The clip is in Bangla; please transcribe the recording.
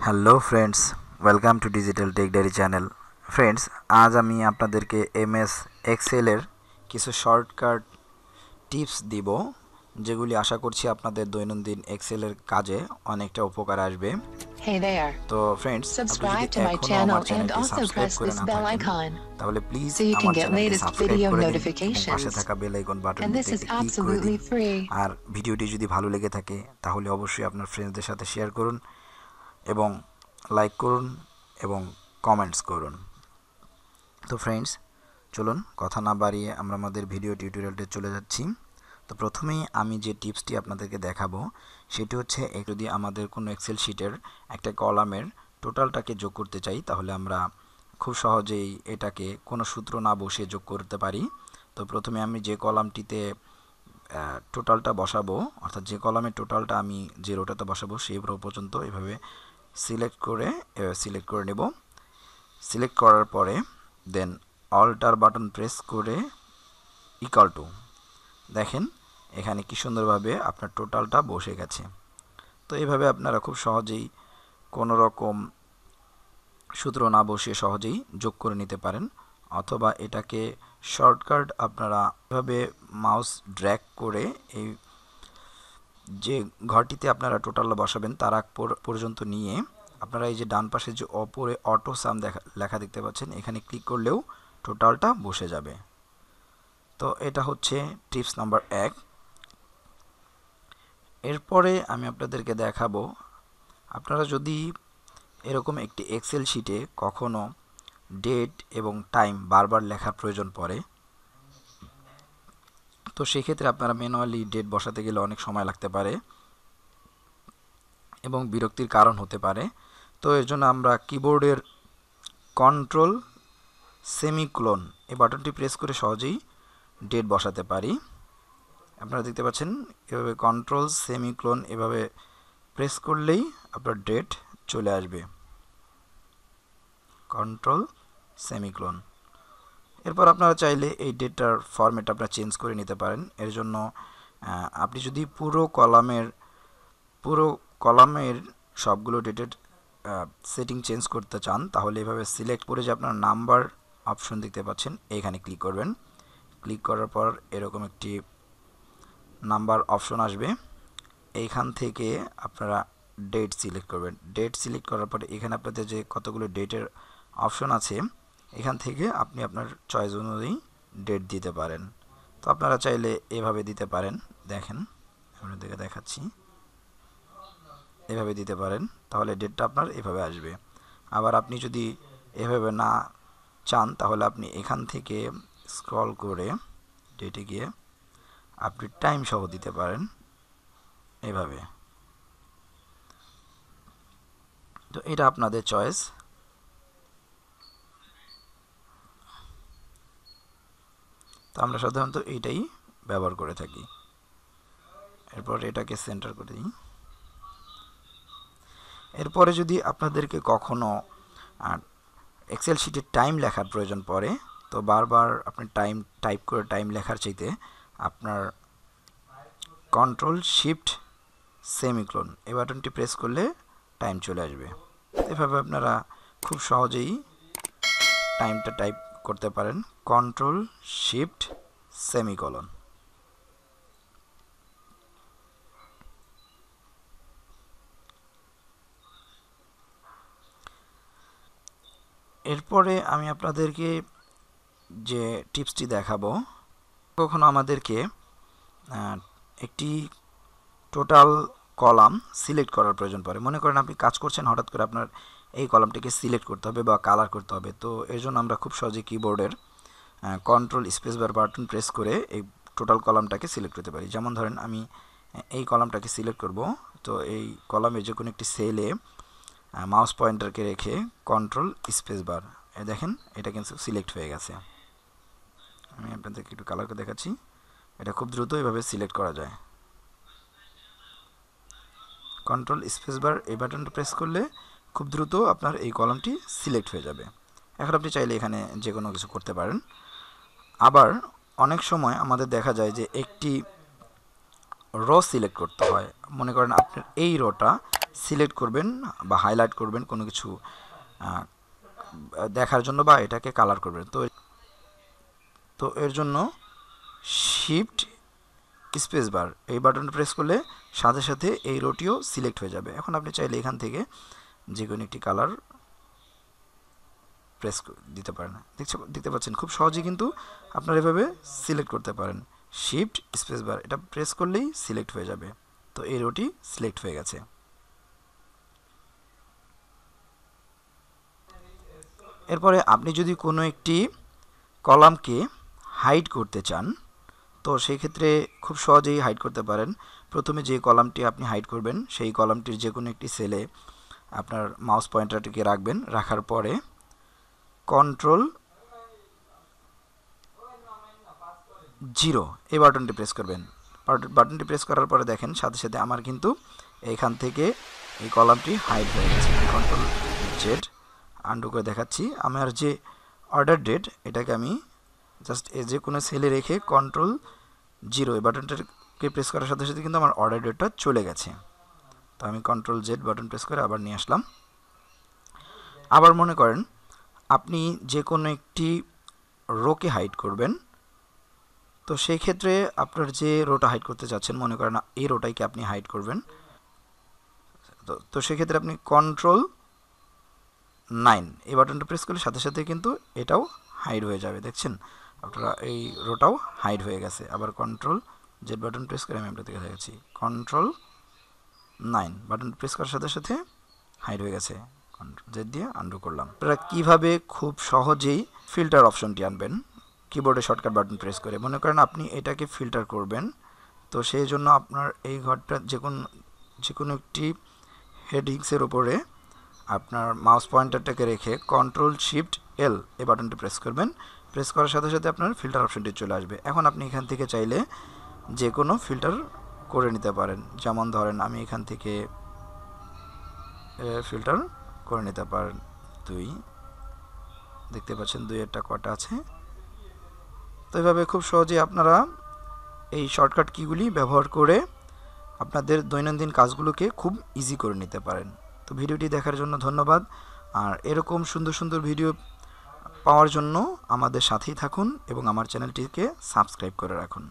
Hello friends, welcome to digital tech diary channel. Friends, আজ আমি আপনাদেরকে এমএস এক্সেলের কিছু শর্টকাট টিপস দিব, যেগুলি আশা করছি আপনাদের দৈনন্দিন এক্সেলের কাজে অনেকটা উপকার আসবে। Hey there. তো ফ্রেন্ডস, আপনি যদি Subscribe to my এখনও channel আমার and চ্যানেলটি also সাবস্ক্রাইব press করে this না bell থাকেন, icon তাহলে প্লিজ so you can আমার get চ্যানেলটি latest সাবস্ক্রাইব video করে দিন এবং পাশে notifications. থাকা বেল আইকন And বাটনটিতে this is একটি ক্লিক করে দিন। absolutely free. আর ভিডিওটি যদি ভালো লেগে থাকে তাহলে অবশ্যই আপনার ফ্রেন্ডসদের সাথে শেয়ার করুন এবং লাইক করুন এবং কমেন্টস করুন। তো ফ্রেন্ডস, চলুন কথা না বাড়িয়ে আমরা আমাদের ভিডিও টিউটোরিয়ালটি চলে যাচ্ছি। তো প্রথমেই আমি যে টিপসটি আপনাদেরকে দেখাবো সেটি হচ্ছে, যদি আমাদের কোনো এক্সেল শিটের একটা কলামের টোটালটাকে যোগ করতে চাই, তাহলে আমরা খুব সহজেই এটাকে কোনো সূত্র না বসিয়ে যোগ করতে পারি। তো প্রথমে আমি যে কলামটিতে টোটালটা বসাবো, অর্থাৎ যে কলামের টোটালটা আমি যে রোটাতে বসাবো সেই রো পর্যন্ত এভাবে সিলেক্ট করে নেব। সিলেক্ট করার পরে দেন অল্টার বাটন প্রেস করে ইকুয়াল টু, দেখেন এখানে কি সুন্দরভাবে আপনার টোটালটা বসে গেছে। তো এইভাবে আপনারা খুব সহজেই কোনো রকম সূত্র না বসিয়ে সহজেই যোগ করে নিতে পারেন, অথবা এটাকে শর্টকাট আপনারা এভাবে মাউস ড্র্যাগ করে এই যে ঘরটিতে আপনারা টোটাল বসাবেন তার আগ পর্যন্ত নিয়ে আপনারা এই যে ডান পাশে যে ওপরে অটো সাম লেখা দেখতে পাচ্ছেন, এখানে ক্লিক করলেও টোটালটা বসে যাবে। তো এটা হচ্ছে টিপস নাম্বার 1। এরপরে আমি আপনাদেরকে দেখাবো, আপনারা যদি এরকম একটি এক্সেল শিটে কখনো ডেট এবং টাইম বারবার লেখার প্রয়োজন পড়ে, তো সেক্ষেত্রে আপনারা ম্যানুয়ালি ডেট বসাতে গেলে অনেক সময় লাগতে পারে এবং বিরক্তির কারণ হতে পারে। তো এর জন্য আমরা কিবোর্ডের কন্ট্রোল সেমিকোলন এই বাটনটি প্রেস করে সহজেই ডেট বসাতে পারি। আপনারা দেখতে পাচ্ছেন এভাবে কন্ট্রোল সেমিকোলন এভাবে প্রেস করলেই আপনার ডেট চলে আসবে, কন্ট্রোল সেমিকোলন। এরপর আপনারা চাইলে এই ডেটার ফরম্যাট আপনারা চেঞ্জ করে নিতে পারেন। এর জন্য আপনি যদি পুরো কলামের সবগুলো ডেটের সেটিং চেঞ্জ করতে চান, তাহলে এভাবে সিলেক্ট করে যে আপনার নাম্বার অপশন দেখতে পাচ্ছেন এখানে ক্লিক করবেন। ক্লিক করার পর এরকম একটি নাম্বার অপশন আসবে, এইখান থেকে আপনারা ডেট সিলেক্ট করবেন। ডেট সিলেক্ট করার পরে এখানে আপনাদের যে কতগুলো ডেটের অপশন আছে, এখান থেকে আপনি আপনার চয়েস অনুযায়ী ডেট দিতে পারেন। তো আপনারা চাইলে এভাবে দিতে পারেন, দেখেন আপনাদেরকে দেখাচ্ছি, এভাবে দিতে পারেন, তাহলে ডেটটা আপনার এভাবে আসবে। আবার আপনি যদি এভাবে না চান, তাহলে আপনি এখান থেকে স্ক্রল করে ডেটে গিয়ে আপনি টাইম সহ দিতে পারেন এভাবে। তো এটা আপনাদের চয়েস। তো আমরা সাধারণত এইটাই ব্যবহার করে থাকি। এরপর এটাকে সেন্টার করে দিই। এরপরে যদি আপনাদেরকে কখনো এক্সেল শিটে টাইম লেখার প্রয়োজন পড়ে, তো বারবার আপনি টাইপ করে টাইম লেখার চাইতে আপনার কন্ট্রোল শিফট সেমিকোলন এই বাটনটি প্রেস করলে টাইম চলে আসবে। এভাবে আপনারা খুব সহজেই টাইমটা টাইপ করতে পারেন, কন্ট্রোল শিফট সেমিকোলন। এরপরে আমি আপনাদেরকে যে টিপসটি দেখাবো, কখনো আমাদেরকে একটি টোটাল কলাম সিলেক্ট করার প্রয়োজন পড়ে। মনে করেন আপনি কাজ করছেন, হঠাৎ করে আপনার এই কলামটিকে সিলেক্ট করতে হবে বা কালার করতে হবে। তো এর জন্য আমরা খুব সহজে কিবোর্ডের কন্ট্রোল স্পেসবার বাটন প্রেস করে এই টোটাল কলামটাকে সিলেক্ট করতে পারি। যেমন ধরেন আমি এই কলামটাকে সিলেক্ট করব, তো এই কলামের যে কোনো একটি সেলে মাউস পয়েন্টারকে রেখে কন্ট্রোল স্পেসবার, দেখেন এটা কিন্তু সিলেক্ট হয়ে গেছে। আমি আপনাদেরকে একটু কালার করে দেখাচ্ছি, এটা খুব দ্রুত এভাবে সিলেক্ট করা যায়। কন্ট্রোল স্পেসবার এই বাটনটা প্রেস করলে খুব দ্রুত আপনার এই কলামটি সিলেক্ট হয়ে যাবে। এখন আপনি চাইলে এখানে যে কোনো কিছু করতে পারেন। আবার অনেক সময় আমাদের দেখা যায় যে একটি রো সিলেক্ট করতে হয়। মনে করেন আপনার এই রোটা সিলেক্ট করবেন বা হাইলাইট করবেন কোনো কিছু দেখার জন্য বা এটাকে কালার করবেন, তো এর জন্য শিফট স্পেস বার এই বাটন প্রেস করলে সাথে সাথে এই রোটিও সিলেক্ট হয়ে যাবে। এখন আপনি চাইলে এখান থেকে যে কোনো একটি কালার প্রেস দিতে পারেন। দেখতে পাচ্ছেন খুব সহজেই কিন্তু আপনারা এভাবে সিলেক্ট করতে পারেন। শিফট স্পেস বার এটা প্রেস করলেই সিলেক্ট হয়ে যাবে। তো এই রোটি সিলেক্ট হয়ে গেছে। এরপরে আপনি যদি কোনো একটি কলামকে হাইড করতে চান, তো সেই ক্ষেত্রে খুব সহজেই হাইড করতে পারেন। প্রথমে যে কলামটি আপনি হাইড করবেন সেই কলামটির যে কোনো একটি সেলে আপনার মাউস পয়েন্টারটিকে রাখবেন। রাখার পরে Ctrl+0 এই বাটনটি প্রেস করবেন। বাটনটি প্রেস করার পরে দেখেন সাথে সাথে আমার কিন্তু এইখান থেকে এই কলামটি হাইড হয়ে গেছে। Ctrl+Z আন্ডু করে দেখাচ্ছি। আমার যে অর্ডার ডেট এটাকে আমি জাস্ট যে কোনো সেলে রেখে Ctrl+0 এই বাটনটাকে প্রেস করার সাথে সাথে কিন্তু আমার অর্ডার ডেটটা চলে গেছে। তো আমি Ctrl+Z বাটন প্রেস করে আবার নিয়ে আসলাম। আবার মনে করেন আপনি যে কোনো একটি রোকে হাইড করবেন, তো সেই ক্ষেত্রে আপনার যে রোটা হাইড করতে চাচ্ছেন, মনে করেন এই রোটাইকে আপনি হাইড করবেন, তো সেক্ষেত্রে আপনি Ctrl+9 এই বাটনটা প্রেস করলে সাথে সাথে কিন্তু এটাও হাইড হয়ে যাবে। দেখছেন আপনারা এই রোটাও হাইড হয়ে গেছে। আবার Ctrl+Z বাটন প্রেস করে আমি আপনাদের দেখাচ্ছি। Ctrl+9 বাটন প্রেস করার সাথে সাথে হাইড হয়ে গেছে। Ctrl+Z দিয়ে আন্ডু করলাম। আপনারা কীভাবে খুব সহজেই ফিল্টার অপশনটি আনবেন কিবোর্ডে শর্টকাট বাটন প্রেস করে। মনে করেন আপনি এটাকে ফিল্টার করবেন, তো সেই জন্য আপনার এই ঘরটা যে কোনো একটি হেডিংসের উপরে আপনার মাউস পয়েন্টারটাকে রেখে Ctrl+Shift+L এই বাটনটি প্রেস করবেন। প্রেস করার সাথে সাথে আপনার ফিল্টার অপশনটি চলে আসবে। এখন আপনি এখান থেকে চাইলে যে কোনো ফিল্টার করে নিতে পারেন। যেমন ধরেন আমি এখান থেকে ফিল্টার করে নিতে পারেন 2, দেখতে পাচ্ছেন 2-এরটা কটা আছে। তো এভাবে খুব সহজেই আপনারা এই শর্টকাট কিগুলি ব্যবহার করে আপনাদের দৈনন্দিন কাজগুলোকে খুব ইজি করে নিতে পারেন। তো ভিডিওটি দেখার জন্য ধন্যবাদ। আর এরকম সুন্দর সুন্দর ভিডিও পাওয়ার জন্য আমাদের সাথেই থাকুন এবং আমার চ্যানেলটিকে সাবস্ক্রাইব করে রাখুন।